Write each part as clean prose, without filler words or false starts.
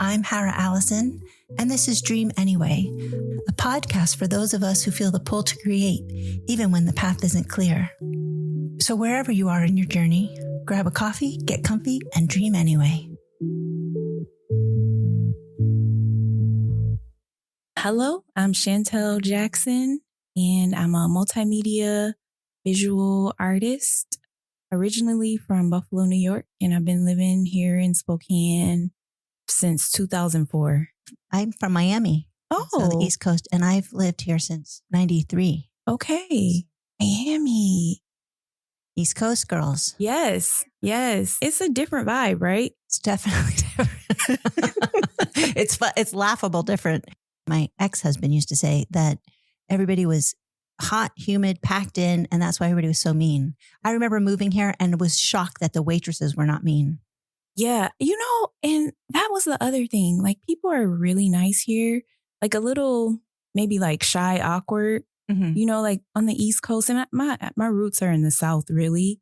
I'm Allison, and this is Dream Anyway, a podcast for those of us who feel the pull to create, even when the path isn't clear. So wherever you are in your journey, grab a coffee, get comfy, and dream anyway. Hello, I'm Shantell Jackson, and I'm a multimedia visual artist, originally from Buffalo, New York, and I've been living here in Spokane since 2004. I'm from Miami, so the East Coast, and I've lived here since 93. Okay, Miami. East Coast girls. Yes. It's a different vibe, right? It's definitely different. It's laughable different. My ex-husband used to say that everybody was hot, humid, packed in, and that's why everybody was so mean. I remember moving here and was shocked that the waitresses were not mean. Yeah, and that was the other thing. Like, people are really nice here, like a little, maybe like shy, awkward, like on the East Coast. And my roots are in the South, really.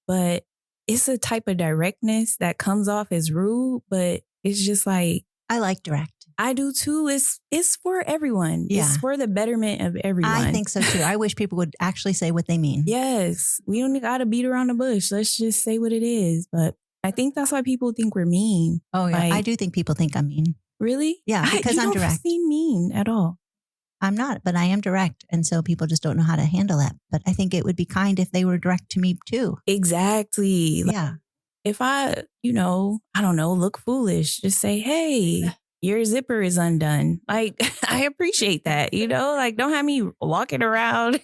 But it's a type of directness that comes off as rude, but it's just like, I like direct. I do too. It's for everyone. Yeah. It's for the betterment of everyone. I think so too. I wish people would actually say what they mean. Yes. We don't got to beat around the bush. Let's just say what it is. But I think that's why people think we're mean. Oh, yeah. I do think people think I'm mean. Really? Yeah, because I'm direct. You don't seem mean at all. I'm not, but I am direct. And so people just don't know how to handle that. But I think it would be kind if they were direct to me too. Exactly. Yeah. If I, I don't know, look foolish, just say, hey, your zipper is undone. Like, I appreciate that, like, don't have me walking around.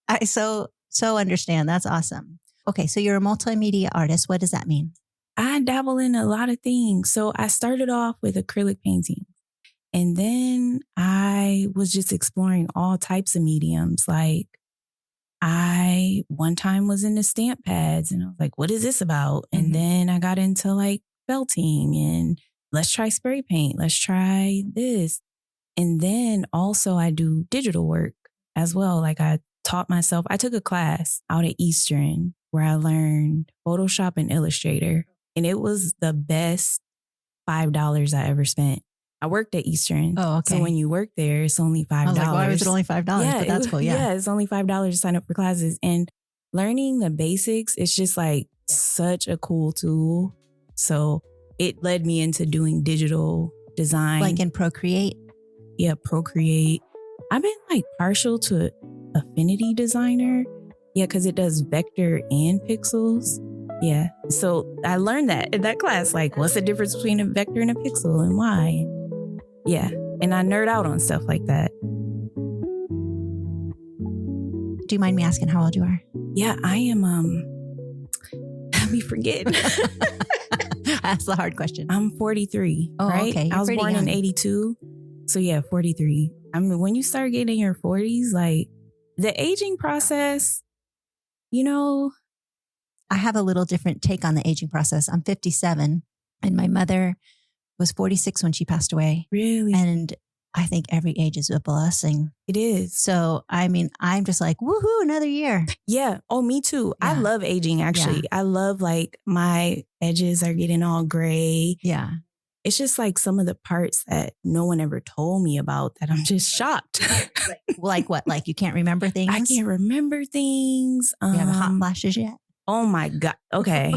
I so understand. That's awesome. Okay. So you're a multimedia artist. What does that mean? I dabble in a lot of things. So I started off with acrylic painting, and then I was just exploring all types of mediums. Like, I one time was into stamp pads, and I was like, what is this about? And then I got into like felting, and let's try spray paint. Let's try this. And then also I do digital work as well. Like, I took a class out at Eastern where I learned Photoshop and Illustrator, and it was the best $5 I ever spent. I worked at Eastern. Oh, okay. So when you work there, it's only $5. I was like, why was it only $5? Yeah, but that's cool. Yeah. Yeah, it's only $5 to sign up for classes. And learning the basics, it's just like such a cool tool. So it led me into doing digital design. Like in Procreate? Yeah, Procreate. I've been like partial to Affinity Designer. Yeah, because it does vector and pixels. Yeah. So I learned that in that class. Like, what's the difference between a vector and a pixel and why? Yeah. And I nerd out on stuff like that. Do you mind me asking how old you are? Yeah, I am, let me forget. That's the hard question. I'm 43, oh, right? Okay. I was born in 82. So yeah, 43. I mean, when you start getting in your 40s, like the aging process, I have a little different take on the aging process. I'm 57 and my mother was 46 when she passed away. Really? And I think every age is a blessing. It is. So, I mean, I'm just like, woohoo, another year. Yeah. Oh, me too. Yeah. I love aging, actually. Yeah. I love like my edges are getting all gray. Yeah. It's just like some of the parts that no one ever told me about that I'm just shocked. Like what? Like you can't remember things? I can't remember things. You haven't hot flashes yet? Oh my God. Okay.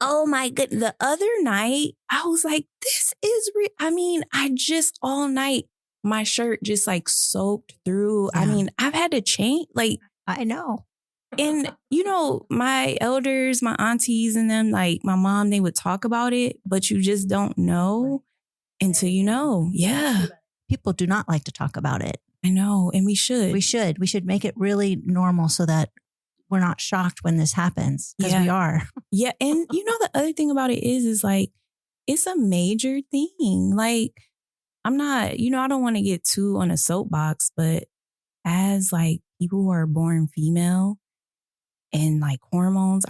Oh my God. The other night, I was like, this is real. I mean, I just all night, my shirt just like soaked through. Yeah. I mean, I've had to change. Like, I know. And, my elders, my aunties and them, like my mom, they would talk about it, but you just don't know until you know. Yeah. People do not like to talk about it. I know. And we should. We should make it really normal so that we're not shocked when this happens, because we are. Yeah. And the other thing about it is like, it's a major thing. Like, I'm not, I don't want to get too on a soapbox, but as like people who are born female and like hormones,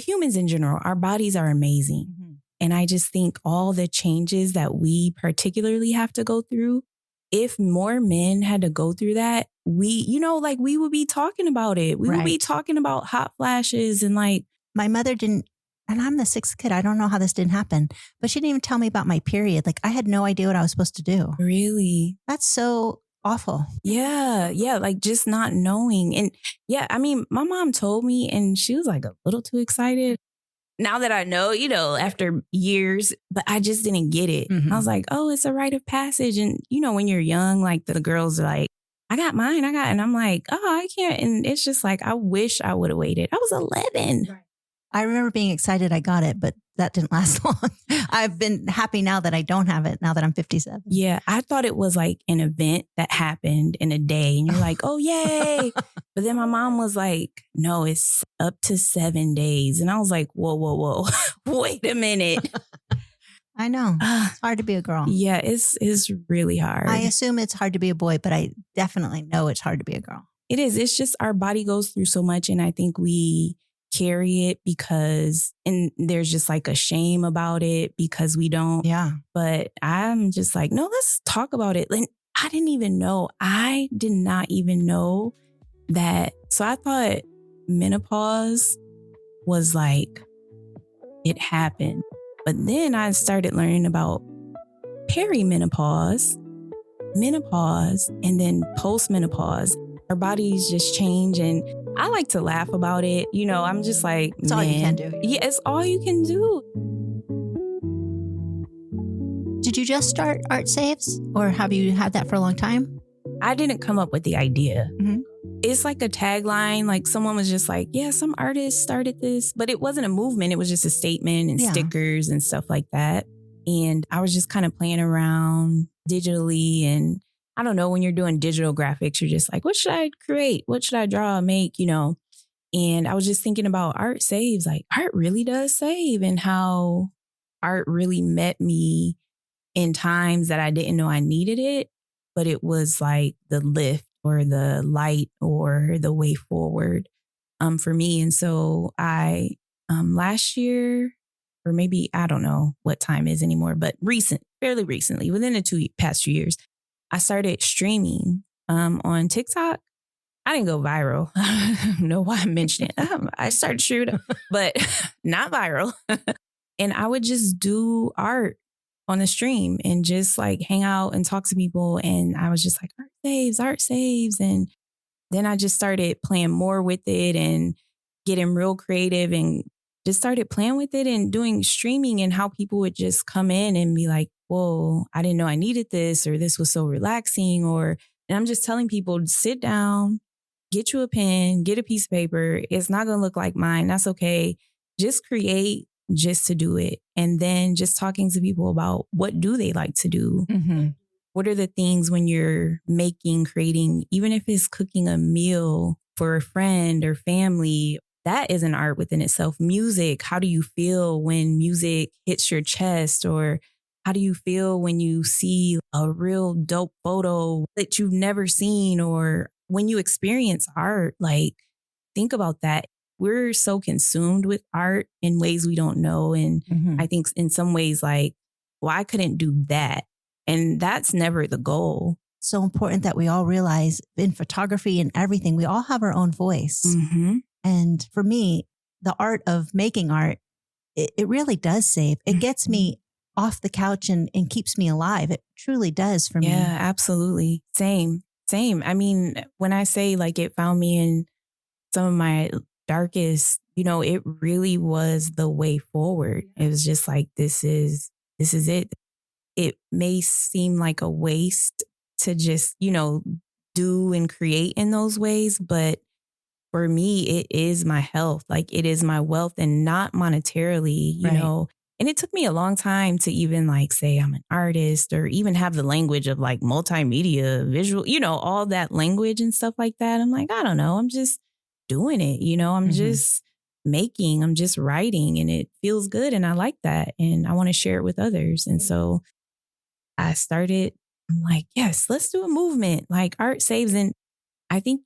humans in general, our bodies are amazing. Mm-hmm. And I just think all the changes that we particularly have to go through, if more men had to go through that, we would be talking about it. We would be talking about hot flashes and like. My mother didn't And I'm the sixth kid. I don't know how this didn't happen, but she didn't even tell me about my period. Like I had no idea what I was supposed to do. Really? That's so awful. Yeah. Yeah. Like just not knowing. And yeah, I mean, my mom told me and she was like a little too excited. Now that I know, after years, but I just didn't get it. Mhm. I was like, oh, it's a rite of passage. And when you're young, like the girls are like, I got mine. And I'm like, oh, I can't. And it's just like, I wish I would have waited. I was 11. Right. I remember being excited I got it, but that didn't last long. I've been happy now that I don't have it, now that I'm 57. Yeah, I thought it was like an event that happened in a day. And you're like, oh, yay. But then my mom was like, no, it's up to 7 days. And I was like, whoa. Wait a minute. I know. It's hard to be a girl. Yeah, it's really hard. I assume it's hard to be a boy, but I definitely know it's hard to be a girl. It is. It's just our body goes through so much. And I think we carry it and there's just like a shame about it because we don't. Yeah. But I'm just like, no, let's talk about it. And I did not even know that. So I thought menopause was like, it happened. But then I started learning about perimenopause, menopause, and then postmenopause. Our bodies just change. And I like to laugh about it. I'm just like, it's all you can do. Yeah, it's all you can do. Did you just start Art Saves or have you had that for a long time? I didn't come up with the idea. Mm-hmm. It's like a tagline. Like someone was just like, yeah, some artists started this, but it wasn't a movement. It was just a statement and stickers and stuff like that. And I was just kind of playing around digitally. And I don't know, when you're doing digital graphics, you're just like, what should I create? What should I draw, make, And I was just thinking about art saves. Like art really does save, and how art really met me in times that I didn't know I needed it, but it was like the lift or the light or the way forward for me. And so I last year, or maybe I don't know what time is anymore, but fairly recently, within the past 2 years, I started streaming on TikTok. I didn't go viral. I don't know why I mentioned it. I started streaming, but not viral. And I would just do art on the stream and just like hang out and talk to people. And I was just like, art saves. And then I just started playing more with it and getting real creative and just started playing with it and doing streaming, and how people would just come in and be like, whoa, I didn't know I needed this, or this was so relaxing. And I'm just telling people, sit down, get you a pen, get a piece of paper. It's not going to look like mine. That's okay. Just create just to do it. And then just talking to people about what do they like to do? Mm-hmm. What are the things when you're making, creating, even if it's cooking a meal for a friend or family, that is an art within itself. Music, how do you feel when music hits your chest? Or how do you feel when you see a real dope photo that you've never seen? Or when you experience art, like think about that. We're so consumed with art in ways we don't know. And I think in some ways, like, well, I couldn't do that. And that's never the goal. So important that we all realize in photography and everything, we all have our own voice. Mm-hmm. And for me, the art of making art, it really does save. It gets me off the couch and keeps me alive. It truly does for me. Yeah, absolutely. Same. I mean, when I say like it found me in some of my darkest, it really was the way forward. It was just like, this is it. It may seem like a waste to just, do and create in those ways. But for me, it is my health. Like it is my wealth, and not monetarily, you know. And it took me a long time to even like say I'm an artist, or even have the language of like multimedia, visual, all that language and stuff like that. I'm like, I don't know. I'm just doing it. I'm just making, I'm just writing, and it feels good. And I like that. And I want to share it with others. And so I started, I'm like, yes, let's do a movement like art saves. And I think,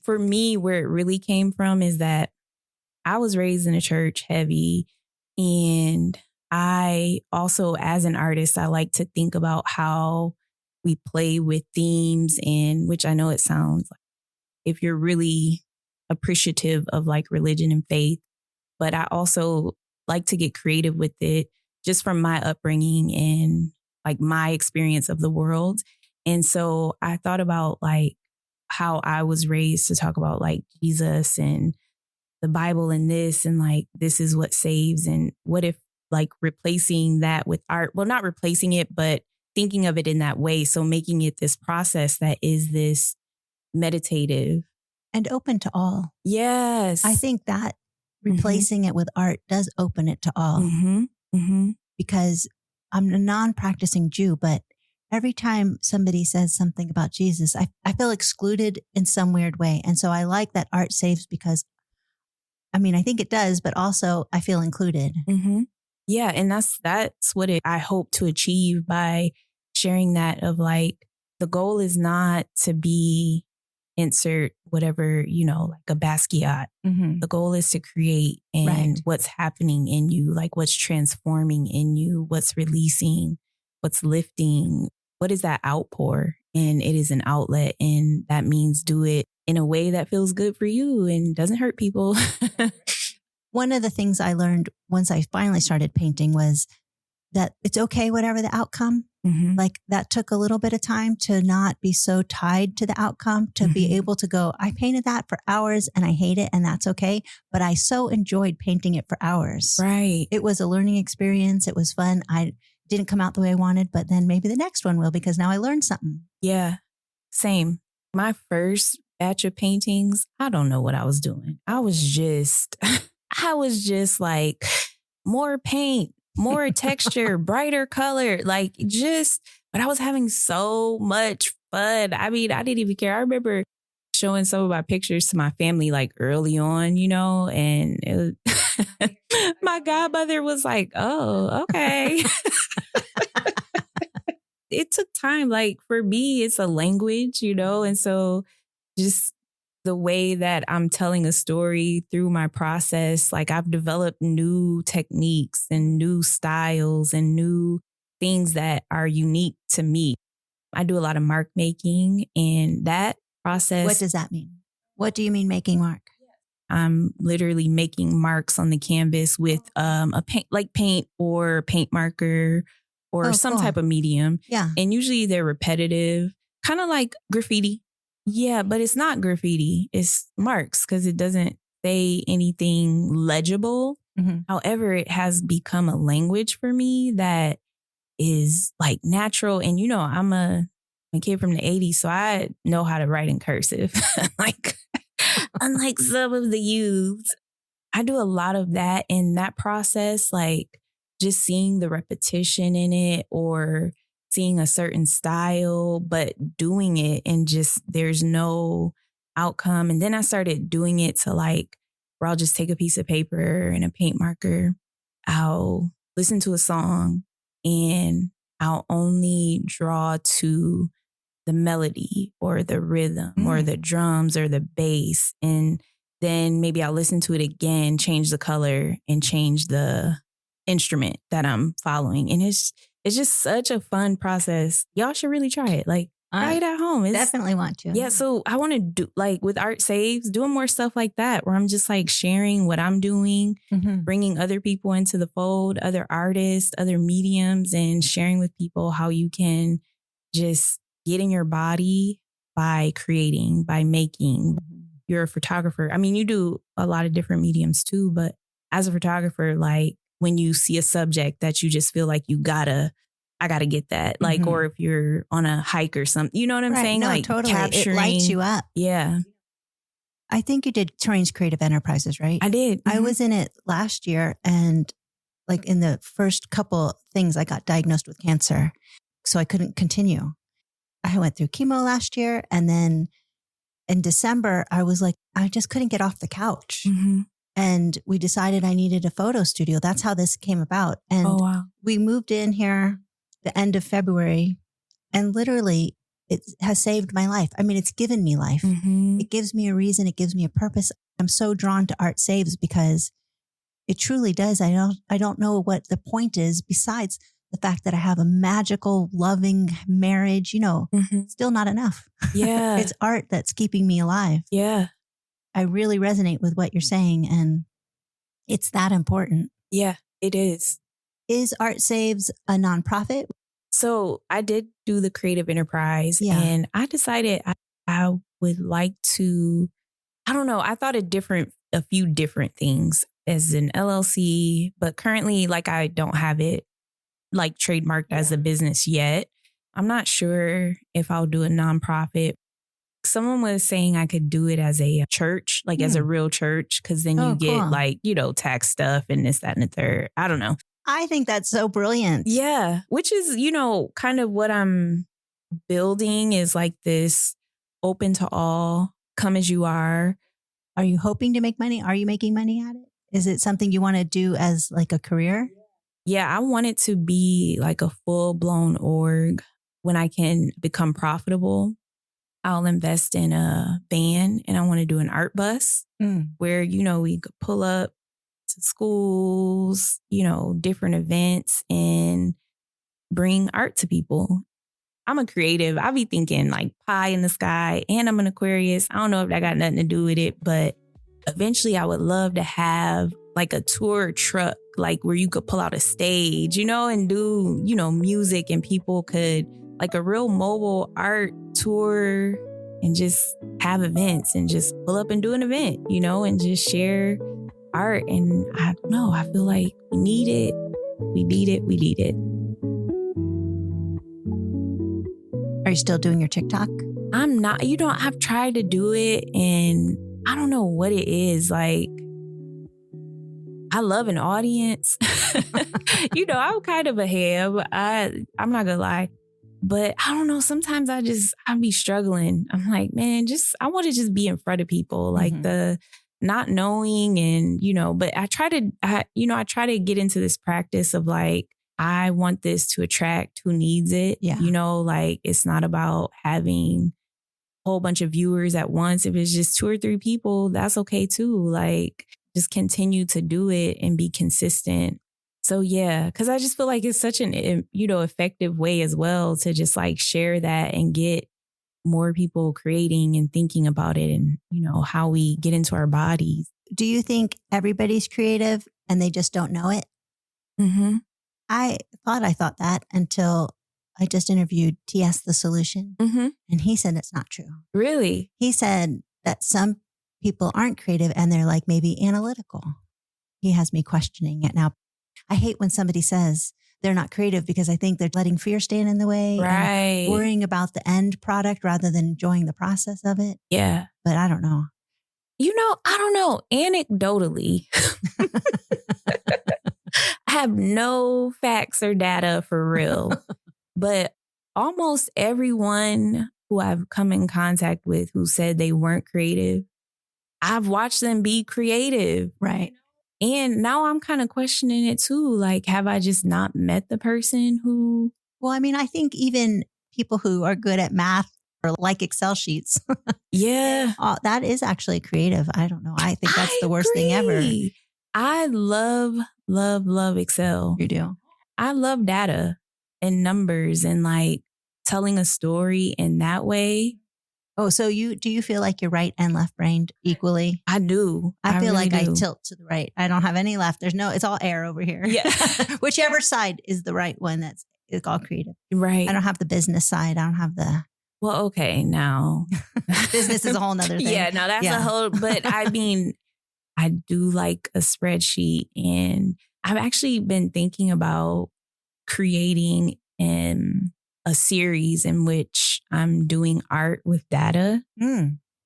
for me, where it really came from is that I was raised in a church heavy. And I also, as an artist, I like to think about how we play with themes, and which I know it sounds like if you're really appreciative of like religion and faith, but I also like to get creative with it just from my upbringing and like my experience of the world. And so I thought about like how I was raised to talk about like Jesus and the Bible and this, and like, this is what saves. And what if like replacing that with art? Well, not replacing it, but thinking of it in that way. So making it this process that is this meditative. And open to all. Yes. I think that replacing it with art does open it to all. Because I'm a non-practicing Jew, but every time somebody says something about Jesus, I feel excluded in some weird way. And so I like that art saves because, I mean, I think it does, but also I feel included. Yeah. And that's what I hope to achieve by sharing that, of like, the goal is not to be insert whatever, like a Basquiat. The goal is to create, and what's happening in you, like what's transforming in you, what's releasing, what's lifting, what is that outpour? And it is an outlet. And that means do it in a way that feels good for you and doesn't hurt people. One of the things I learned once I finally started painting was that it's okay, whatever the outcome. Like that took a little bit of time to not be so tied to the outcome, to be able to go, I painted that for hours and I hate it and that's okay. But I so enjoyed painting it for hours. Right. It was a learning experience. It was fun. I didn't come out the way I wanted, but then maybe the next one will, because now I learned something. Yeah, same. My first batch of paintings, I don't know what I was doing. I was just like, more paint, more texture, brighter color, like but I was having so much fun. I mean, I didn't even care. I remember showing some of my pictures to my family like early on, and it was my godmother was like, oh, okay. It took time. Like for me, it's a language, and so just the way that I'm telling a story through my process, like I've developed new techniques and new styles and new things that are unique to me. I do a lot of mark making, and that process. What does that mean? What do you mean making mark? I'm literally making marks on the canvas with a paint or paint marker or some type of medium. Yeah. And usually they're repetitive, kind of like graffiti. Yeah, but it's not graffiti. It's marks because it doesn't say anything legible. However, it has become a language for me that is like natural. And, I'm a kid from the 80s, so I know how to write in cursive. Like, unlike some of the youth, I do a lot of that in that process, like just seeing the repetition in it or seeing a certain style, but doing it and just there's no outcome. And then I started doing it to like, where I'll just take a piece of paper and a paint marker. I'll listen to a song and I'll only draw to the melody or the rhythm or the drums or the bass. And then maybe I'll listen to it again, change the color and change the instrument that I'm following. And it's just such a fun process. Y'all should really try it. Like, try it at home. Definitely want to. Yeah. So I want to do like with Art Saves, doing more stuff like that where I'm just like sharing what I'm doing, bringing other people into the fold, other artists, other mediums, and sharing with people how you can just get in your body by creating, by making. You're a photographer. I mean, you do a lot of different mediums too, but as a photographer, like when you see a subject that you just feel like I gotta get that. Like, or if you're on a hike or something, you know what I'm saying? No, like totally. Capturing, it lights you up. Yeah. I think you did Terrain's Creative Enterprises, right? I did. I was in it last year, and like in the first couple things, I got diagnosed with cancer. So I couldn't continue. I went through chemo last year, and then in December, I was like, I just couldn't get off the couch. And we decided I needed a photo studio. That's how this came about. And we moved in here the end of February, and literally it has saved my life. I mean, it's given me life. It gives me a reason. It gives me a purpose. I'm so drawn to Art Saves because it truly does. I don't know what the point is besides the fact that I have a magical, loving marriage, still not enough. Yeah. It's art that's keeping me alive. Yeah. I really resonate with what you're saying, and it's that important. Yeah, it is. Is Art Saves a nonprofit? So I did do the creative enterprise Yeah. and I decided I would like to, I don't know, I thought a few different things as an LLC, but currently like I don't have it like trademarked as a business yet. I'm not sure if I'll do a nonprofit. Someone was saying I could do it as a church, like as a real church, because then you get cool. like, tax stuff and this, that, and the third. I don't know. I think that's so brilliant. Yeah, which is, kind of what I'm building is like this open to all, come as you are. Are you hoping to make money? Are you making money at it? Is it something you want to do as like a career? Yeah, I want it to be like a full blown org. When I can become profitable, I'll invest in a van and I want to do an art bus where, we could pull up to schools, different events and bring art to people. I'm a creative. I'll be thinking like pie in the sky and I'm an Aquarius. I don't know if that got nothing to do with it, but eventually I would love to have like a tour truck, like where you could pull out a stage, and do, music and people could like a real mobile art tour and just have events and just pull up and do an event, and just share art. And I don't know, I feel like we need it. We need it. Are you still doing your TikTok? I'm not, I've tried to do it and I don't know what it is. Like, I love an audience. I'm kind of a ham. I'm not gonna lie. But I don't know, sometimes I be struggling. I'm like, man, I want to just be in front of people, like the not knowing and, but I try to get into this practice of like, I want this to attract who needs it. Yeah. Like it's not about having a whole bunch of viewers at once. If it's just 2 or 3 people, that's okay too. Like just continue to do it and be consistent. So yeah, because I just feel like it's such an, effective way as well to just like share that and get more people creating and thinking about it and, how we get into our bodies. Do you think everybody's creative and they just don't know it? Mm-hmm. I thought that until I just interviewed T.S. the Solution. Mm-hmm. And he said it's not true. Really? He said that some people aren't creative and they're like maybe analytical. He has me questioning it now. I hate when somebody says they're not creative because I think they're letting fear stand in the way. Right. And worrying about the end product rather than enjoying the process of it. Yeah. But I don't know. I don't know. Anecdotally, I have no facts or data for real, but almost everyone who I've come in contact with who said they weren't creative, I've watched them be creative. Right. And now I'm kind of questioning it too. Like, have I just not met the person who? Well, I mean, I think even people who are good at math or like Excel sheets. Yeah. That is actually creative. I don't know. I think that's the worst thing ever. I love, love, love Excel. You do? I love data and numbers and like telling a story in that way. Oh, so do you feel like you're right and left brained equally? I do. I feel really like do. I tilt to the right. I don't have any left. It's all air over here. Yeah. Whichever side is the right one, it's all creative. Right. I don't have the business side. I don't have the. Well, okay, now. Business is a whole nother thing. Yeah, no, that's a whole, but I mean, I do like a spreadsheet and I've actually been thinking about creating a series in which I'm doing art with data,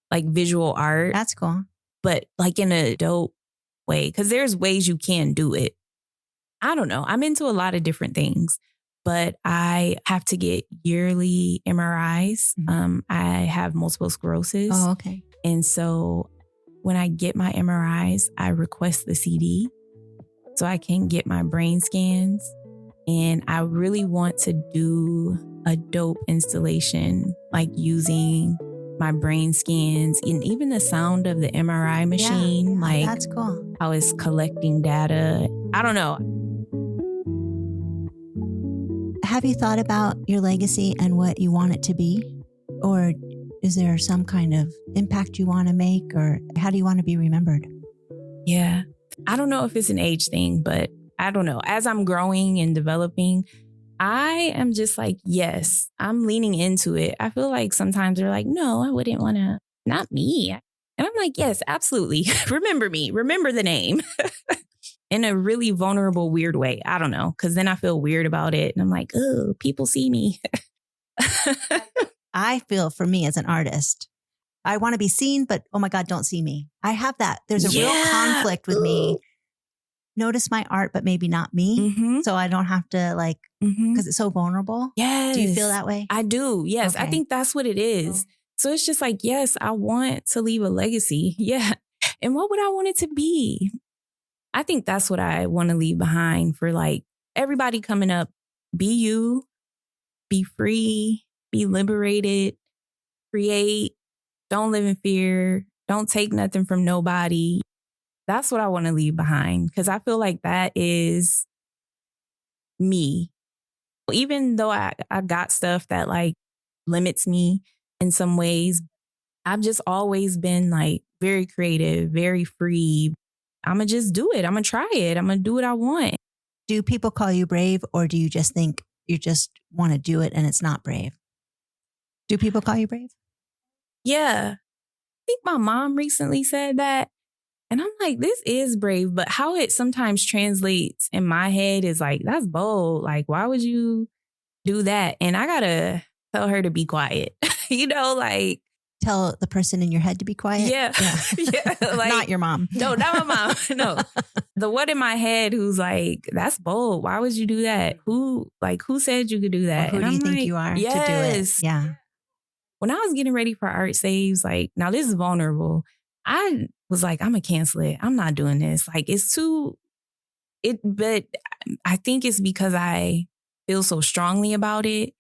like visual art. That's cool. But like in a dope way, because there's ways you can do it. I don't know. I'm into a lot of different things, but I have to get yearly MRIs. I have multiple sclerosis. Oh, okay. And so when I get my MRIs, I request the CD so I can get my brain scans. And I really want to do a dope installation, like using my brain scans and even the sound of the MRI machine. Yeah, like that's cool. How it's collecting data. I don't know. Have you thought about your legacy and what you want it to be? Or is there some kind of impact you want to make? Or how do you want to be remembered? Yeah. I don't know if it's an age thing, but I don't know. As I'm growing and developing, I am just like, yes, I'm leaning into it. I feel like sometimes they're like, no, I wouldn't want to, not me. And I'm like, yes, absolutely. Remember me. Remember the name. In a really vulnerable, weird way. I don't know. Because then I feel weird about it. And I'm like, oh, people see me. I feel for me as an artist, I want to be seen, but oh my God, don't see me. I have that. There's a real conflict with me. Notice my art, but maybe not me. Mm-hmm. So I don't have to like, because it's so vulnerable. Yes. Do you feel that way? I do. Yes. Okay. I think that's what it is. So it's just like, yes, I want to leave a legacy. Yeah. And what would I want it to be? I think that's what I want to leave behind for like everybody coming up. Be you, be free, be liberated, create, don't live in fear, don't take nothing from nobody. That's what I want to leave behind because I feel like that is me. Even though I got stuff that like limits me in some ways, I've just always been like very creative, very free. I'm going to just do it. I'm going to try it. I'm going to do what I want. Do people call you brave or do you just think you just want to do it and it's not brave? Do people call you brave? Yeah. I think my mom recently said that. And I'm like, this is brave. But how it sometimes translates in my head is like, that's bold. Like, why would you do that? And I got to tell her to be quiet. You know, like. Tell the person in your head to be quiet? Yeah. Yeah. Like, not your mom. No, not my mom. No. The one in my head who's like, that's bold. Why would you do that? Who said you could do that? Or who do you think you are to do it? Yeah. When I was getting ready for Art Saves, like, now this is vulnerable. I was like, I'm going to cancel it. I'm not doing this. Like, but I think it's because I feel so strongly about it.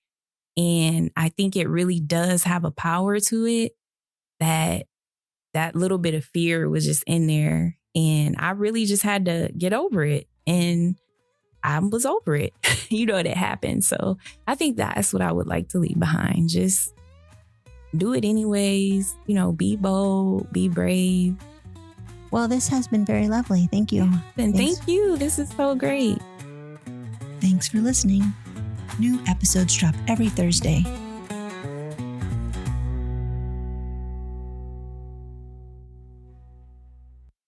And I think it really does have a power to it that little bit of fear was just in there. And I really just had to get over it. And I was over it. You know, that happened. So I think that's what I would like to leave behind. Just do it anyways. You know, be bold, be brave. Well, this has been very lovely. Thank you. And thank you. This is so great. Thanks for listening. New episodes drop every Thursday.